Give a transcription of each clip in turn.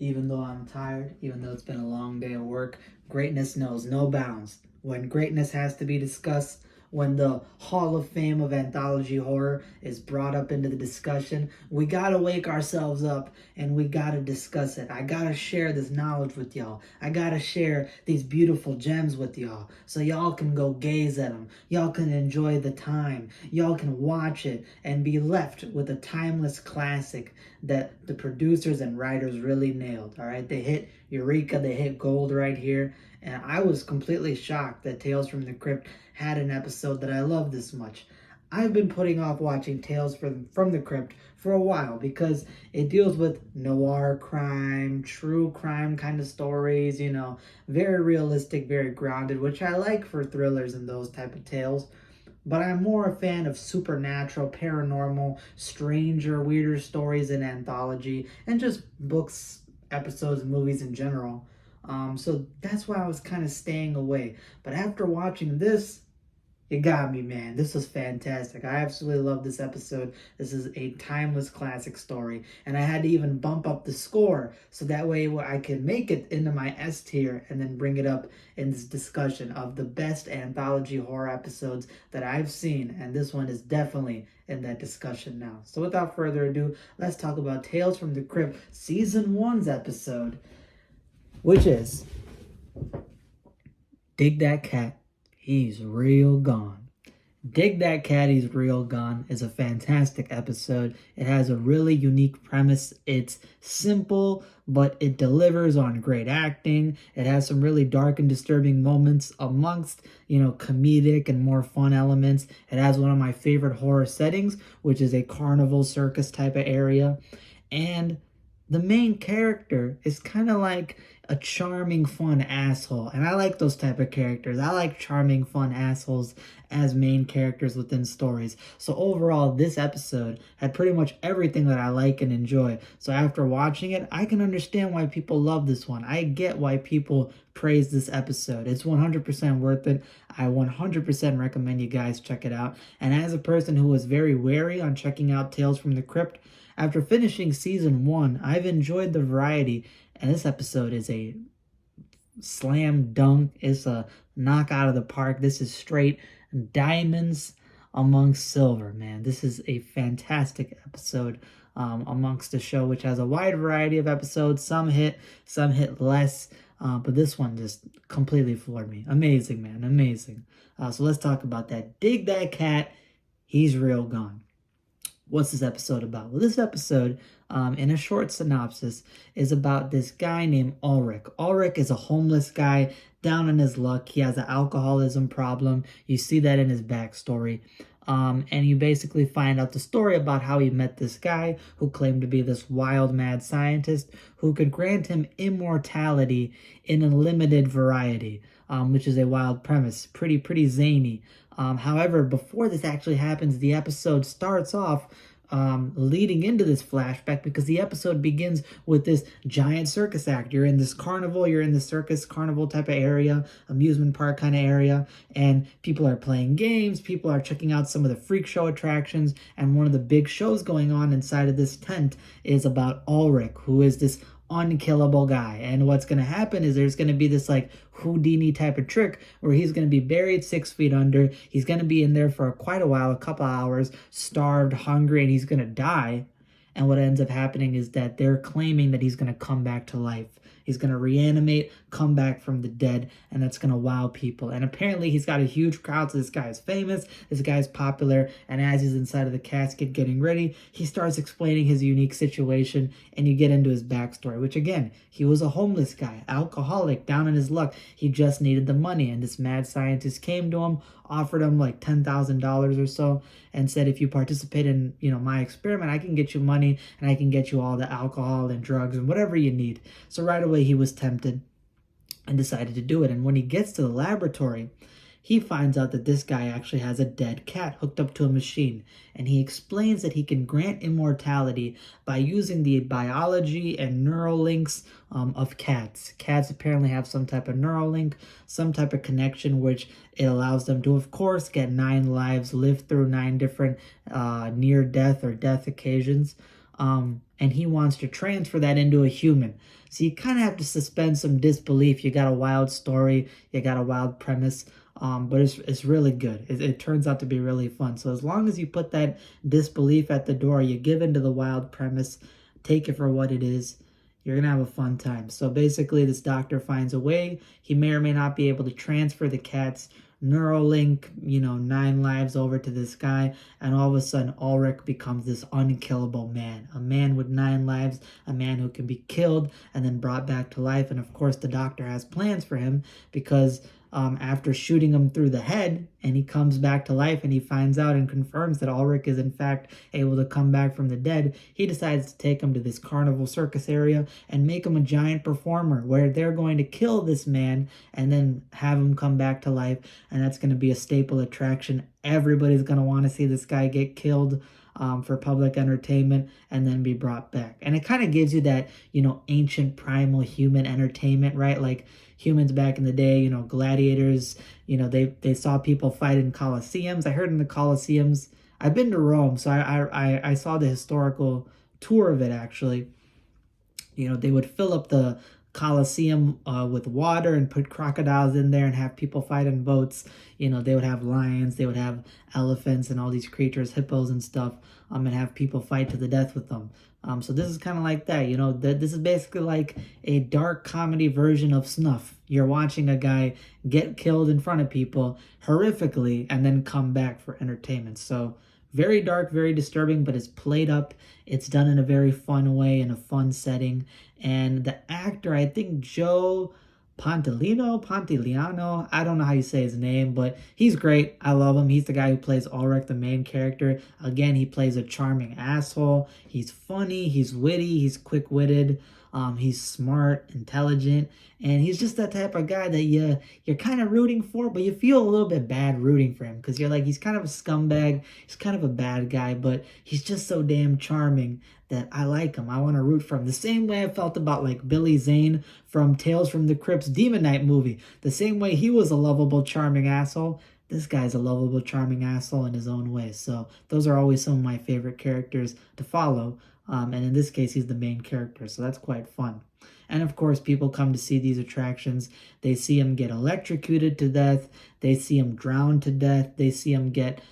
Even though I'm tired, even though it's been a long day of work, greatness knows no bounds. When greatness has to be discussed, when the Hall of Fame of anthology horror is brought up into the discussion, we gotta wake ourselves up and we gotta discuss it. I gotta share this knowledge with y'all. I gotta share these beautiful gems with y'all so y'all can go gaze at them. Y'all can enjoy the time. Y'all can watch it and be left with a timeless classic that the producers and writers really nailed. All right, they hit Eureka, they hit gold right here. And I was completely shocked that Tales from the Crypt had an episode that I love this much. I've been putting off watching Tales from the Crypt for a while because it deals with noir crime, true crime kind of stories, very realistic, very grounded, which I like for thrillers and those type of tales. But I'm more a fan of supernatural, paranormal, stranger, weirder stories in anthology, and just books, episodes, movies in general. So that's why I was kind of staying away. But after watching this, it got me, man. This was fantastic. I absolutely love this episode. This is a timeless classic story. And I had to even bump up the score so that way I could make it into my S tier and then bring it up in this discussion of the best anthology horror episodes that I've seen. And this one is definitely in that discussion now. So without further ado, let's talk about Tales from the Crypt Season 1's episode, which is Dig That Cat, He's Real Gone. Dig That Cat, He's Real Gone is a fantastic episode. It has a really unique premise. It's simple, but it delivers on great acting. It has some really dark and disturbing moments amongst, comedic and more fun elements. It has one of my favorite horror settings, which is a carnival circus type of area. And the main character is kind of like a charming, fun asshole. And I like those type of characters. I like charming, fun assholes as main characters within stories. So overall, this episode had pretty much everything that I like and enjoy. So after watching it, I can understand why people love this one. I get why people praise this episode. It's 100% worth it. I 100% recommend you guys check it out. And as a person who was very wary on checking out Tales from the Crypt, after finishing season 1, I've enjoyed the variety, and this episode is a slam dunk. It's a knock out of the park. This is straight diamonds amongst silver, man. This is a fantastic episode amongst the show, which has a wide variety of episodes. Some hit less, but this one just completely floored me. Amazing, man, amazing. So let's talk about that. Dig That Cat, He's Real Gone. What's this episode about? Well, this episode, in a short synopsis, is about this guy named Ulrich. Ulrich is a homeless guy down on his luck. He has an alcoholism problem. You see that in his backstory. And you basically find out the story about how he met this guy who claimed to be this wild, mad scientist who could grant him immortality in a limited variety, which is a wild premise. Pretty zany. However, before this actually happens, the episode starts off leading into this flashback because the episode begins with this giant circus act. You're in this carnival, you're in the circus carnival type of area, amusement park kind of area, and people are playing games, people are checking out some of the freak show attractions, and one of the big shows going on inside of this tent is about Ulrich, who is this unkillable guy. And what's going to happen is there's going to be this like Houdini type of trick where he's going to be buried 6 feet under. He's going to be in there for quite a while, a couple hours, starved, hungry, and he's going to die. And what ends up happening is that they're claiming that he's going to come back to life. He's going to reanimate, come back from the dead, and that's going to wow people. And apparently he's got a huge crowd, so this guy is famous, this guy is popular, and as he's inside of the casket getting ready, he starts explaining his unique situation, and you get into his backstory, which again, he was a homeless guy, alcoholic, down on his luck. He just needed the money, and this mad scientist came to him, offered him like $10,000 or so, and said, if you participate in, my experiment, I can get you money, and I can get you all the alcohol and drugs and whatever you need. So right away, he was tempted and decided to do it. And when he gets to the laboratory, he finds out that this guy actually has a dead cat hooked up to a machine. And he explains that he can grant immortality by using the biology and neural links of cats. Cats apparently have some type of neural link, some type of connection, which it allows them to, of course, get 9 lives, live through 9 different near-death or death occasions. and he wants to transfer that into a human. So you kind of have to suspend some disbelief. You got a wild story, you got a wild premise, but it's really good. It turns out to be really fun. So as long as you put that disbelief at the door, you give into the wild premise, take it for what it is, you're going to have a fun time. So basically, this doctor finds a way. He may or may not be able to transfer the cat's Neuralink, 9 lives over to this guy, and all of a sudden Ulrich becomes this unkillable man. A man with 9 lives, a man who can be killed and then brought back to life. And of course, the doctor has plans for him because after shooting him through the head, and he comes back to life and he finds out and confirms that Ulrich is in fact able to come back from the dead, he decides to take him to this carnival circus area and make him a giant performer where they're going to kill this man and then have him come back to life. And that's going to be a staple attraction. Everybody's going to want to see this guy get killed for public entertainment and then be brought back. And it kind of gives you that, ancient primal human entertainment, right? Like humans back in the day, gladiators, they saw people fight in coliseums. I heard in the coliseums, I've been to Rome, so I saw the historical tour of it actually. They would fill up the Colosseum with water and put crocodiles in there and have people fight in boats. They would have lions, they would have elephants and all these creatures, hippos and stuff, and have people fight to the death with them. So this is kind of like that, this is basically like a dark comedy version of Snuff. You're watching a guy get killed in front of people horrifically and then come back for entertainment. So very dark, very disturbing, but it's played up. It's done in a very fun way, in a fun setting. And the actor, I think Joe Pantoliano, I don't know how you say his name, but he's great. I love him. He's the guy who plays Ulrich, the main character. Again, he plays a charming asshole. He's funny, he's witty, he's quick-witted. He's smart, intelligent, and he's just that type of guy that you're kind of rooting for, but you feel a little bit bad rooting for him because you're like, he's kind of a scumbag, he's kind of a bad guy, but he's just so damn charming that I like him. I want to root for him. The same way I felt about like Billy Zane from Tales from the Crypt's Demon Knight movie. The same way he was a lovable, charming asshole. This guy's a lovable, charming asshole in his own way. So those are always some of my favorite characters to follow. And in this case, he's the main character, so that's quite fun. And of course, people come to see these attractions. They see him get electrocuted to death. They see him drown to death. They see him get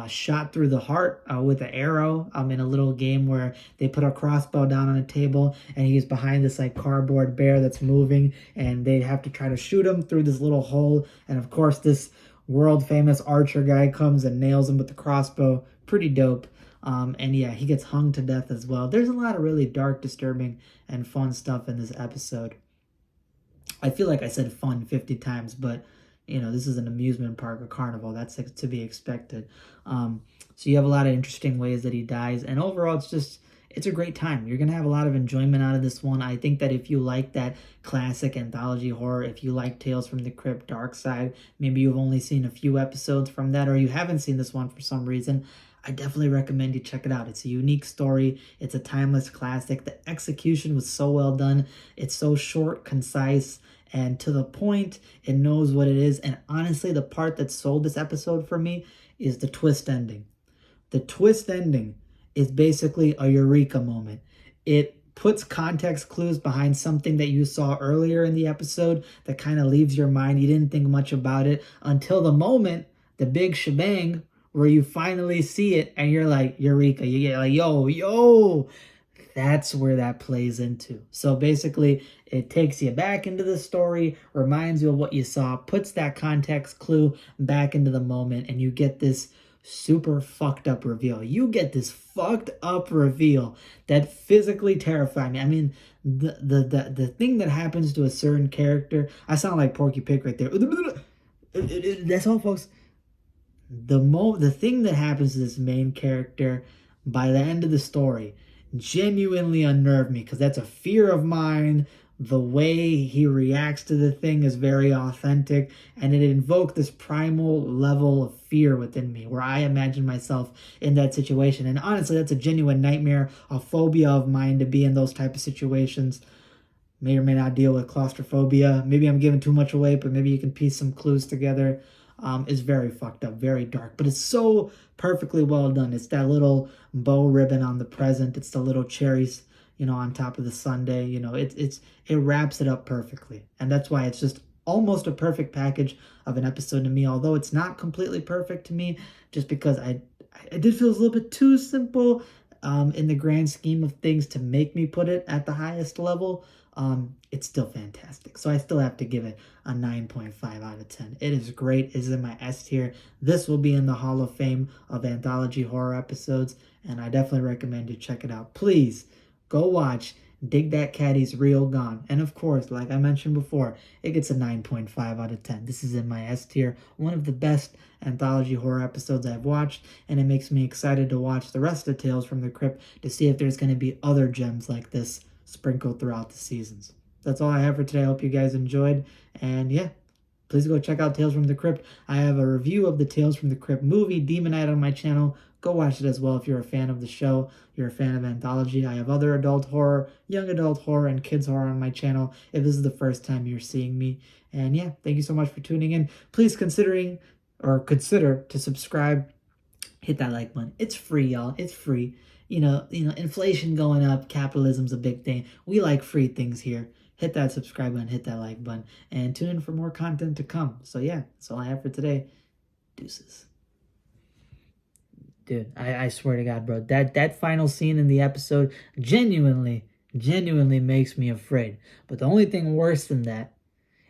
shot through the heart with an arrow in a little game where they put a crossbow down on a table and he's behind this like cardboard bear that's moving and they have to try to shoot him through this little hole. And of course, this world famous archer guy comes and nails him with the crossbow. Pretty dope. And yeah, he gets hung to death as well. There's a lot of really dark, disturbing, and fun stuff in this episode. I feel like I said fun 50 times, but, this is an amusement park, a carnival. That's to be expected. So you have a lot of interesting ways that he dies. And overall, it's a great time. You're going to have a lot of enjoyment out of this one. I think that if you like that classic anthology horror, if you like Tales from the Crypt, Dark Side, maybe you've only seen a few episodes from that, or you haven't seen this one for some reason, I definitely recommend you check it out. It's a unique story. It's a timeless classic. The execution was so well done. It's so short, concise, and to the point. It knows what it is. And honestly, the part that sold this episode for me is the twist ending. The twist ending is basically a eureka moment. It puts context clues behind something that you saw earlier in the episode that kind of leaves your mind. You didn't think much about it until the moment, the big shebang, where you finally see it and you're like, eureka, you get like, yo, that's where that plays into. So basically, it takes you back into the story, reminds you of what you saw, puts that context clue back into the moment, and you get this super fucked up reveal. You get this fucked up reveal that physically terrified me. I mean, the thing that happens to a certain character, I sound like Porky Pig right there. That's all, folks. The thing that happens to this main character by the end of the story genuinely unnerved me because that's a fear of mine. The way he reacts to the thing is very authentic, and it invoked this primal level of fear within me where I imagine myself in that situation. And honestly, that's a genuine nightmare, a phobia of mine, to be in those type of situations. May or may not deal with claustrophobia. Maybe I'm giving too much away, but maybe you can piece some clues together. is very fucked up, very dark, but it's so perfectly well done. It's that little bow ribbon on the present. It's the little cherries, on top of the sundae. It wraps it up perfectly, and that's why it's just almost a perfect package of an episode to me. Although it's not completely perfect to me, just because I did feel a little bit too simple in the grand scheme of things to make me put it at the highest level. It's still fantastic. So I still have to give it a 9.5 out of 10. It is great. It is in my S tier. This will be in the Hall of Fame of anthology horror episodes, and I definitely recommend you check it out. Please go watch Dig That Caddy's Real Gone. And of course, like I mentioned before, it gets a 9.5 out of 10. This is in my S tier. One of the best anthology horror episodes I've watched, and it makes me excited to watch the rest of Tales from the Crypt to see if there's going to be other gems like this sprinkled throughout the seasons. That's all I have for today. I hope you guys enjoyed, and yeah, please go check out Tales from the Crypt. I have a review of the Tales from the Crypt movie, Demon Knight, on my channel. Go watch it as well if you're a fan of the show, you're a fan of anthology. I have other adult horror, young adult horror, and kids horror on my channel if this is the first time you're seeing me. And yeah, thank you so much for tuning in. Please consider to subscribe. Hit that like button. It's free, y'all. It's free. Inflation going up, capitalism's a big thing. We like free things here. Hit that subscribe button, hit that like button, and tune in for more content to come. So yeah, that's all I have for today. Deuces. Dude, I swear to God, bro, that final scene in the episode genuinely makes me afraid. But the only thing worse than that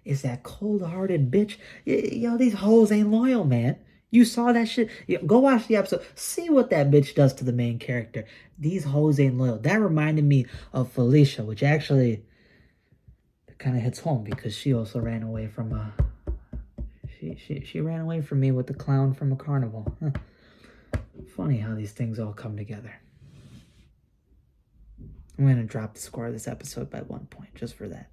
is that cold-hearted bitch. These hoes ain't loyal, man. You saw that shit? Go watch the episode. See what that bitch does to the main character. These hoes ain't loyal. That reminded me of Felicia, which actually kind of hits home because she also ran away from she ran away from me with the clown from a carnival. Huh. Funny how these things all come together. I'm going to drop the score of this episode by 1 point just for that.